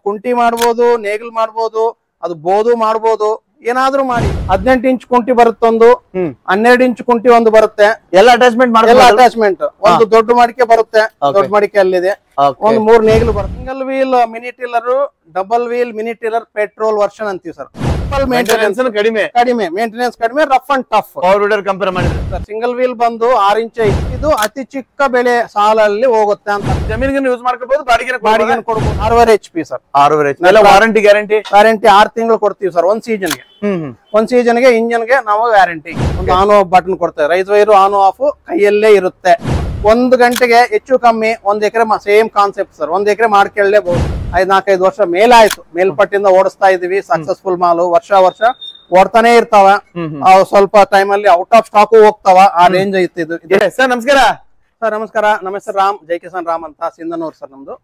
ಕುಂಟಿ ಮಾಡಬಹುದು, ನೇಗಿಲ್ ಮಾಡಬಹುದು, ಅದು ಬೋದು ಮಾಡಬಹುದು, ಏನಾದ್ರೂ ಮಾಡಿ. 18 ಇಂಚ್ ಕುಂಟಿ ಬರುತ್ತೊಂದು, 12 ಇಂಚ್ ಕುಂಟಿ ಒಂದು ಬರುತ್ತೆ. ಎಲ್ಲ ಅಟ್ಯಾಚ್ಮೆಂಟ್ ಅಟ್ಯಾಚ್ಮೆಂಟ್ ಒಂದು ದೊಡ್ಡ ಮಡಿಕೆ ಬರುತ್ತೆ, ದೊಡ್ಡ ಮಡಿಕೆ ಅಲ್ಲಿದೆ. ಒಂದು 3 ನೇಗಿಲು ಬರುತ್ತೆ. Single wheel mini tiller, double wheel mini tiller petrol version ಅಂತೀವಿ ಸರ್. ಮೇಂಟೆನೆನ್ಸ್ ಕಡಿಮೆ, ಮೇಂಟೆನೆನ್ಸ್ ಕಡಿಮೆ, ರಫ್ ಅಂಡ್ ಟಫ್. ಕಂಪೇರ್ ಮಾಡಿದ್ರೆ ಸಿಂಗಲ್ ವೀಲ್ ಬಂದು 6 ಇಂಚ್ ಐತಿ. ಇದು ಅತಿ ಚಿಕ್ಕ ಬೆಳೆ ಸಾಲಲ್ಲಿ ಹೋಗುತ್ತೆ ಅಂತ. ಜಮೀನಿಗೆ ಯೂಸ್ ಮಾಡ್ಕೋಬಹುದು, ಬಾಡಿಗೆ ಕೊಡ್ಬೋದು. 6.5 HP ಸರ್. 6.5 ವಾರಂಟಿ ಗ್ಯಾರಂಟಿ 6 ತಿಂಗಳು ಕೊಡ್ತೀವಿ ಸರ್. ಒಂದ್ ಸೀಸನ್ಗೆ ಇಂಜಿನ್ಗೆ ನಾವು ವ್ಯಾರಂಟಿ. ಒಂದು ಆನ್ ಆಫ್ ಬಟನ್ ಕೊಡ್ತೇವೆ. ರೈಸ್ ವೈರು ಆನ್ ಆಫ್ ಕೈಯಲ್ಲೇ ಇರುತ್ತೆ. 1 ಗಂಟೆಗೆ ಹೆಚ್ಚು ಕಮ್ಮಿ 1 ಎಕರೆ ಸೇಮ್ ಕಾನ್ಸೆಪ್ಟ್ ಸರ್. 1 ಎಕರೆ ಮಾಡ್ಕೊಳ್ಳೇಬಹುದು. 4-5 ವರ್ಷ ಮೇಲಾಯ್ತು, ಮೇಲ್ಪಟ್ಟಿಂದ ಓಡಿಸ್ತಾ ಇದೀವಿ. ಸಕ್ಸಸ್ಫುಲ್ ಮಾಲು ವರ್ಷ ಓಡ್ತಾನೆ ಇರ್ತಾವ. ಸ್ವಲ್ಪ ಟೈಮ್ ಅಲ್ಲಿ ಔಟ್ ಆಫ್ ಸ್ಟಾಕ್ ಹೋಗ್ತಾವ. ಆ ರೇಂಜ್ ಐತಿ ಇದು. ಸರ್ ನಮಸ್ಕಾರ. ಸರ್ ನಮಸ್ಕಾರ. ನಮ್ಮ ಹೆಸರು ರಾಮ್, ಜೈ ಕಿಸಾನ್ ರಾಮ್ ಅಂತ, ಸಿಂಧನೂರ್ ಸರ್ ನಮ್ದು.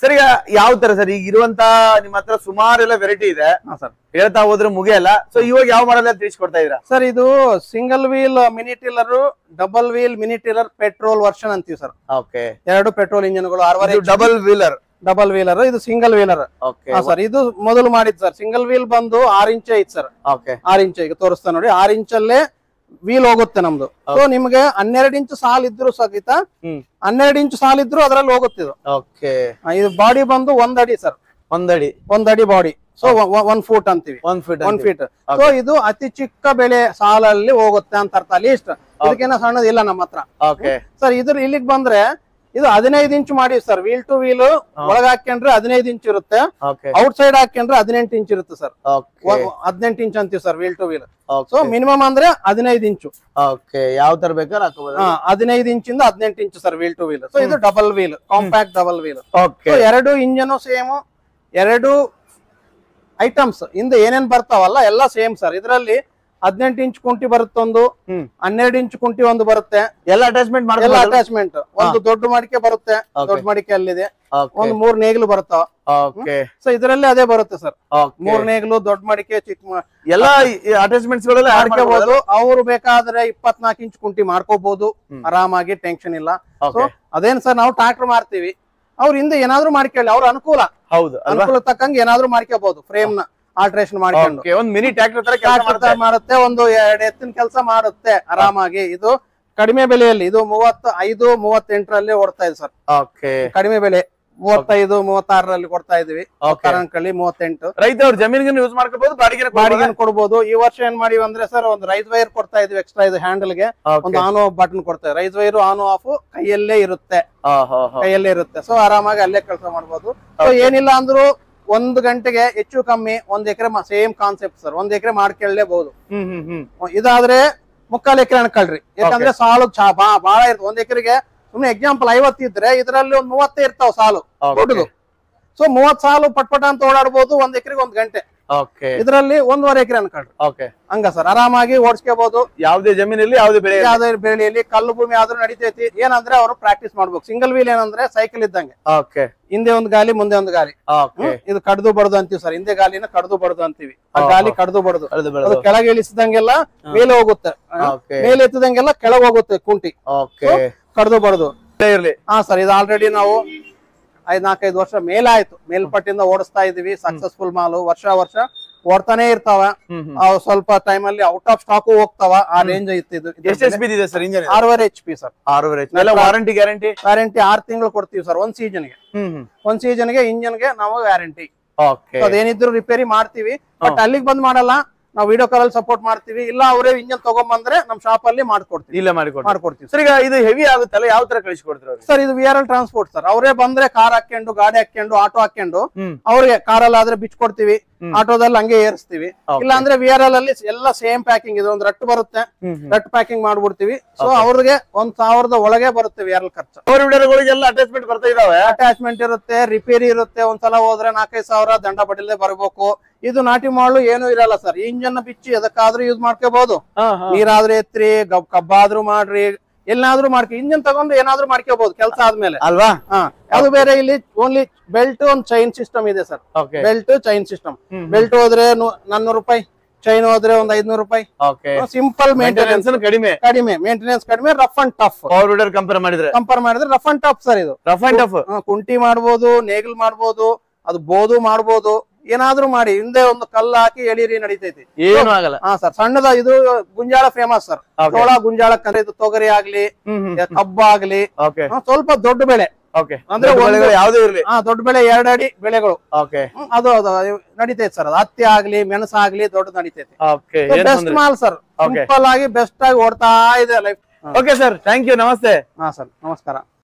ಸರ್ ಈಗ ಯಾವ ತರ ಸರ್ ಈಗ ಇರುವಂತ ನಿಮ್ಮ ಹತ್ರ ಸುಮಾರು ಎಲ್ಲ ವೆರೈಟಿ ಇದೆ ಸರ್, ಹೇಳ್ತಾ ಹೋದ್ರೆ ಮುಗಿಯಲ್ಲ. ಸೊ ಇವಾಗ ಯಾವ ಮಾಡಲ್ ತಿಳಿಸ್ಕೊಡ್ತಾ ಇದ್ದೀರಾ ಸರ್? ಇದು single wheel mini tiller, double wheel mini tiller petrol version ಅಂತೀವಿ ಸರ್. ಓಕೆ, 2 ಪೆಟ್ರೋಲ್ ಇಂಜಿನ್ಗಳು. ಡಬಲ್ ವೀಲರ್, ಇದು ಸಿಂಗಲ್ ವೀಲರ್ ಸರ್. ಇದು ಮೊದಲು ಮಾಡಿದ್ ಸರ್. ಸಿಂಗಲ್ ವೀಲ್ ಬಂದು 6 ಇಂಚ್ ಐತಿ ಸರ್. 6 ಇಂಚ್ ಈಗ ತೋರಿಸ್ತಾ ನೋಡಿ. 6 ಇಂಚಲ್ಲೇ ವೀಲ್ ಹೋಗುತ್ತೆ ನಮ್ದು. ಸೊ ನಿಮ್ಗೆ 12 ಇಂಚ್ ಸಾಲ್ ಇದ್ರು ಸಹಿತ 12 ಇಂಚ್ ಸಾಲ್ ಇದ್ರು ಅದ್ರಲ್ಲಿ ಹೋಗುತ್ತೆ ಇದು. ಇದು ಬಾಡಿ ಬಂದು 1 ಅಡಿ ಸರ್. 1 ಅಡಿ ಬಾಡಿ. ಸೊ 1 ಫೂಟ್ ಅಂತೀವಿ. 1 ಫೀಟ್. ಸೊ ಇದು ಅತಿ ಚಿಕ್ಕ ಬೆಳೆ ಸಾಲಲ್ಲಿ ಹೋಗುತ್ತೆ ಅಂತ ಅರ್ಥ. ಲೀಸ್ಟ್ ಇದಕ್ಕೇನ ಸಣ್ಣದ ಇಲ್ಲ ನಮ್ಮ ಹತ್ರ ಸರ್. ಇದ್ರ ಇಲ್ಲಿಗೆ ಬಂದ್ರೆ ಇದು 15 ಇಂಚ್ ಮಾಡಿ ಸರ್. ವೀಲ್ ಟು ವೀಲ್ ಒಳಗ ಹಾಕೊಂಡ್ರೆ 15 ಇಂಚ್ ಇರುತ್ತೆ. ಔಟ್ ಸೈಡ್ ಹಾಕೊಂಡ್ರೆ 18 ಇಂಚ್ ಇರುತ್ತೆ ಸರ್. 18 ಇಂಚ್ ಅಂತೀವಿ sir wheel to wheel. So minimum ಅಂದ್ರೆ 15 ಇಂಚು. ಯಾವ ತರ ಬೇಕಾದ್ರೆ ಹಾಕೋಬಹುದು. 15 ಇಂಚಿಂದ 18 inch sir wheel to wheel. So ಇದು double wheel, compact double wheel. 2 engine same, 2 items ಹಿಂದೆ ಏನೇನ್ ಬರ್ತಾವಲ್ಲ ಎಲ್ಲ ಸೇಮ್ ಸರ್. ಇದರಲ್ಲಿ 18 ಇಂಚ್ ಕುಂಟಿ ಬರುತ್ತೊಂದು, 12 ಇಂಚ್ ಕುಂಟಿ ಒಂದು ಬರುತ್ತೆ. ಎಲ್ಲ ಅಟ್ಯಾಚ್ಮೆಂಟ್ ಒಂದು ದೊಡ್ಡ ಮಡಿಕೆ ಬರುತ್ತೆ, ದೊಡ್ಡ ಮಡಿಕೆ ಅಲ್ಲಿದೆ. ಒಂದು 3 ನೇಗಿಲು ಬರ್ತಾವ. ಸೊ ಇದರಲ್ಲಿ ಅದೇ ಬರುತ್ತೆ ಸರ್. 3 ನೇಗಿಲು, ದೊಡ್ಡ ಮಡಿಕೆ, ಚಿಕ್ಕ ಎಲ್ಲ ಅಟ್ಯಾಚ್ಮೆಂಟ್ಸ್ ಮಾಡ್ಕೋಬಹುದು. ಅವ್ರು ಬೇಕಾದ್ರೆ 24 ಇಂಚ್ ಕುಂಟಿ ಮಾಡ್ಕೋಬಹುದು ಆರಾಮಾಗಿ, ಟೆನ್ಷನ್ ಇಲ್ಲ. ಸೊ ಅದೇನ್ ಸರ್, ನಾವು ಟ್ರಾಕ್ಟರ್ ಮಾರ್ತೀವಿ. ಅವ್ರ ಹಿಂದೆ ಏನಾದ್ರು ಮಾಡ್ಕೊಳ್ಳಿ, ಅವ್ರ ಅನುಕೂಲ ತಕ್ಕಂಗೆ ಏನಾದ್ರು ಮಾಡ್ಕೋಬಹುದು. ಫ್ರೇಮ್ ನ ಆಲ್ಟ್ರೇಷನ್ ಮಾಡ್ಕೊಂಡು ಒಂದು ಮಿನಿ ಟ್ರ್ಯಾಕ್ಟರ್ ಮಾಡುತ್ತೆ. ಒಂದು 2 ಎತ್ತಿನ ಕೆಲಸ ಮಾಡುತ್ತೆ ಆರಾಮಾಗಿ. ಇದು ಕಡಿಮೆ ಬೆಲೆಯಲ್ಲಿ, ಇದು 35-38ರಲ್ಲಿ ಓಡ್ತಾ ಇದೆ ಸರ್. ಕಡಿಮೆ ಬೆಲೆ 35-36ರಲ್ಲಿ ಕೊಡ್ತಾ ಇದೀವಿ. 38 ರೈತ ಜಮೀನಿಗೆ ಯೂಸ್ ಮಾಡ್ಕೋಬಹುದು, ಬಾಡಿಗೆ ಕೊಡ್ಬೋದು. ಈ ವರ್ಷ ಏನ್ ಮಾಡಿವಿ ಅಂದ್ರೆ ಸರ್, ಒಂದು ರೈಸ್ ವೈರ್ ಕೊಡ್ತಾ ಇದೀವಿ ಎಕ್ಸ್ಟ್ರಾ. ಇದು ಹ್ಯಾಂಡಲ್ ಗೆ ಒಂದು ಆನ್ ಆಫ್ ಬಟನ್ ಕೊಡ್ತೇವೆ. ರೈಸ್ ವೈರ್ ಆನ್ ಆಫ್ ಕೈಯಲ್ಲೇ ಇರುತ್ತೆ. ಸೊ ಆರಾಮಾಗಿ ಅಲ್ಲೇ ಕೆಲಸ ಮಾಡ್ಬೋದು. ಸೊ ಏನಿಲ್ಲ ಅಂದ್ರು 1 ಗಂಟೆಗೆ ಹೆಚ್ಚು ಕಮ್ಮಿ 1 ಎಕರೆ ಸೇಮ್ ಕಾನ್ಸೆಪ್ಟ್ ಸರ್. 1 ಎಕರೆ ಮಾಡ್ಕೊಳ್ಳೇಬಹುದು. ಇದಾದ್ರೆ 3/4 ಎಕರೆ ಅನ್ಕೊಳ್ರಿ. ಯಾಕಂದ್ರೆ ಸಾಲು ಬಾಳ ಇರ್ತದೆ. 1 ಎಕರೆಗೆ ಸುಮ್ನೆ ಎಕ್ಸಾಂಪಲ್ 50 ಇದ್ರೆ ಇದರಲ್ಲಿ ಒಂದು 30 ಇರ್ತಾವ ಸಾಲು ದೊಡ್ಡದು. ಸೊ 30 ಸಾಲು ಪಟ್ಪಟ ಅಂತ ಓಡಾಡ್ಬೋದು. 1 ಎಕರೆಗೆ 1 ಗಂಟೆ. ಇದರಲ್ಲಿ 1.5 ಎಕರೆ ಅನ್ಕೊಳ್ರಿ. ಹಂಗ ಸರ್ ಆರಾಮಾಗಿ ಓಡಿಸ್ಕೋಬಹುದು. ಯಾವ್ದೇ ಜಮೀನಲ್ಲಿ ಯಾವ್ದೇ ಬೆಳೆಯಲ್ಲಿ ಕಲ್ಲು ಭೂಮಿ ಆದ್ರೂ ನಡೀತೈತಿ. ಏನಂದ್ರೆ ಅವರು ಪ್ರಾಕ್ಟೀಸ್ ಮಾಡ್ಬೇಕು. ಸಿಂಗಲ್ ವೀಲ್ ಏನಂದ್ರೆ ಸೈಕಲ್ ಇದ್ದಂಗೆ, ಹಿಂದೆ ಒಂದು ಗಾಲಿ ಮುಂದೆ ಒಂದು ಗಾಲಿ. ಇದು ಕಡ್ದು ಬಡ್ದು ಅಂತೀವಿ ಸರ್. ಹಿಂದೆ ಗಾಲಿನ ಕಡ್ದು ಬಡ್ದು ಅಂತೀವಿ. ಆ ಗಾಲಿ ಕಡ್ದು ಬಡ್ದು ಅದು ಕೆಳಗೆ ಇಳಿಸಿದಂಗೆಲ್ಲ ಮೇಲೆ ಹೋಗುತ್ತೆ, ಮೇಲೆ ಎತ್ತಿದಂಗೆಲ್ಲ ಕೆಳಗೆ ಹೋಗುತ್ತೆ ಕುಂಟಿ. ಕಡ್ದು ಬಡ್ದು ಇರ್ಲಿ. ಸರ್ ಇದು ಆಲ್ರೆಡಿ ನಾವು 4-5 ವರ್ಷ ಮೇಲಾಯ್ತು, ಮೇಲ್ಪಟ್ಟಿಂದ ಓಡಿಸ್ತಾ ಇದೀವಿ. ಸಕ್ಸಸ್ಫುಲ್ ಮಾಲು ವರ್ಷ ಓಡ್ತಾನೆ ಇರ್ತಾವ. ಸ್ವಲ್ಪ ಟೈಮ್ ಅಲ್ಲಿ ಔಟ್ ಆಫ್ ಸ್ಟಾಕ್ ಹೋಗ್ತಾವ. ಆ ರೇಂಜ್ ಐತಿ ಇದು. 6.5 HP ಸರ್. ವಾರಂಟಿ ಗ್ಯಾರಂಟಿ 6 ತಿಂಗಳು ಕೊಡ್ತೀವಿ ಸರ್. ಒಂದ್ ಸೀಸನ್ಗೆ ಇಂಜಿನ್ಗೆ ನಾವು ವ್ಯಾರಂಟಿ. ಅದೇನಿದ್ರು ರಿಪೇರಿ ಮಾಡ್ತೀವಿ. ಬಟ್ ಅಲ್ಲಿಗೆ ಬಂದ್ ಮಾಡಲ್ಲ, ನಾವು ವಿಡಿಯೋ ಕಾಲ್ ಅಲ್ಲಿ ಸಪೋರ್ಟ್ ಮಾಡ್ತೀವಿ. ಇಲ್ಲ ಅವರೇ ಇಂಜಿನ್ ತಗೊಂಡ್ಬಂದ್ರೆ ನಮ್ ಶಾಪ್ ಅಲ್ಲಿ ಮಾಡ್ಕೊಡ್ತೀವಿ ಸರ್. ಈಗ ಇದು ಹೆವಿ ಆಗುತ್ತಲ್ಲ, ಯಾವ ತರ ಕಳಿಸ್ಕೊಡ್ತೀರ ಸರ್? ಇದು VRL ಟ್ರಾನ್ಸ್ಪೋರ್ಟ್ ಸರ್. ಅವರೇ ಬಂದ್ರೆ ಕಾರ್ ಹಾಕೊಂಡು, ಗಾಡಿ ಹಾಕೊಂಡು, ಆಟೋ ಹಾಕೊಂಡು ಅವ್ರಿಗೆ ಕಾರಲ್ಲಿ ಆದ್ರೆ ಬಿಚ್ಕೊಡ್ತೀವಿ, ಆಟೋದಲ್ಲಿ ಹಂಗೆ ಏರಿಸ್ತೀವಿ. ಇಲ್ಲ ಅಂದ್ರೆ VRL ಅಲ್ಲಿ ಎಲ್ಲ ಸೇಮ್ ಪ್ಯಾಕಿಂಗ್. ಇದು ಒಂದು ರಟ್ಟು ಬರುತ್ತೆ, ರಟ್ಟು ಪ್ಯಾಕಿಂಗ್ ಮಾಡ್ಬಿಡ್ತೀವಿ. ಸೊ ಅವ್ರಿಗೆ 1,000 ಒಳಗೆ ಬರುತ್ತೆ VRL ಖರ್ಚು. ಅಟ್ಯಾಚ್ಮೆಂಟ್ ಬರ್ತಾ ಇದಾವೆ. ಅಟ್ಯಾಚ್ಮೆಂಟ್ ಇರುತ್ತೆ, ರಿಪೇರಿ ಇರುತ್ತೆ. ಒಂದ್ಸಲ ಹೋದ್ರೆ 4-5 ಸಾವಿರ ದಂಡ ಬಡಿಲೇ ಬರ್ಬೇಕು. ಇದು ನಾಟಿ ಮಾಡು ಏನೂ ಇರಲ್ಲ ಸರ್. ಇಂಜನ್ ಬಿಚ್ಚಿ ಎದಕ್ಕಾದ್ರೂ ಯೂಸ್ ಮಾಡ್ಕೋಬಹುದು. ನೀರಾದ್ರೂ ಎತ್ರಿ, ಕಬ್ಬಾದ್ರೂ ಮಾಡ್ರಿ, ಎಲ್ಲಾದ್ರೂ ಮಾಡ್ಕೊ. ಇಂಜನ್ ತಗೊಂಡು ಏನಾದ್ರೂ ಮಾಡ್ಕೋಬಹುದು ಕೆಲಸ ಆದ್ಮೇಲೆ ಅಲ್ವಾ. ಅದು ಬೇರೆ. ಇಲ್ಲಿ ಓನ್ಲಿ ಬೆಲ್ಟ್ ಒಂದು ಚೈನ್ ಸಿಸ್ಟಮ್ ಇದೆ sir. Belt chain system. Belt ಹೋದ್ರೆ 400 ರೂಪಾಯಿ, ಚೈನ್ ಹೋದ್ರೆ ಒಂದು 500 ರೂಪಾಯಿ. ಸಿಂಪಲ್ ಮೇಂಟೆನೆನ್ಸ್ ಕಡಿಮೆ, ಮೇಂಟೆನೆನ್ಸ್ ಕಡಿಮೆ, ರಫ್ ಅಂಡ್ ಟಫ್. ಕಂಪೇರ್ ಮಾಡಿದ್ರೆ ರಫ್ ಅಂಡ್ ಟಫ್ ಸರ್. ಇದು ರಫ್ ಅಂಡ್ ಟಫ್. ಕುಂಟಿ ಮಾಡ್ಬೋದು, ನೇಗಿಲ್ ಮಾಡ್ಬೋದು, ಅದು ಬೋದು ಮಾಡ್ಬೋದು, ಏನಾದ್ರೂ ಮಾಡಿ ಹಿಂದೆ ಒಂದು ಕಲ್ಲು ಹಾಕಿ ಎಳೀರಿ ನಡೀತೈತಿ, ಏನು ಆಗಲ್ಲ. ಹಾ ಸರ್. ಸಣ್ಣದ ಇದು ಗುಂಜಾಳ ಫೇಮಸ್ ಸರ್. ಜೋಳ ಗುಂಜಾಳ ಇದು ತೊಗರಿ ಆಗ್ಲಿ ಕಬ್ಬು ಆಗ್ಲಿ ಸ್ವಲ್ಪ ದೊಡ್ಡ ಬೆಳೆ ಅಂದ್ರೆ ಯಾವ್ದು ಇರ್ಲಿ ದೊಡ್ಡ ಬೆಳೆ 2 ಅಡಿ ಬೆಳೆಗಳು ಓಕೆ ಅದು ನಡೀತೈತಿ ಸರ್. ಅದು ಹತ್ತಿ ಆಗ್ಲಿ ಮೆಣಸಾಗ್ಲಿ ದೊಡ್ಡ ನಡೀತೈತಿ. ಓಕೆ ಬೆಸ್ಟ್ ಮಾಲ್ ಸರ್. ಸಿಂಪಲ್ ಆಗಿ ಬೆಸ್ಟ್ ಆಗಿ ಓಡ್ತಾ ಇದೆ life. Okay sir, thank you, ನಮಸ್ತೆ. ಹಾ ಸರ್, ನಮಸ್ಕಾರ.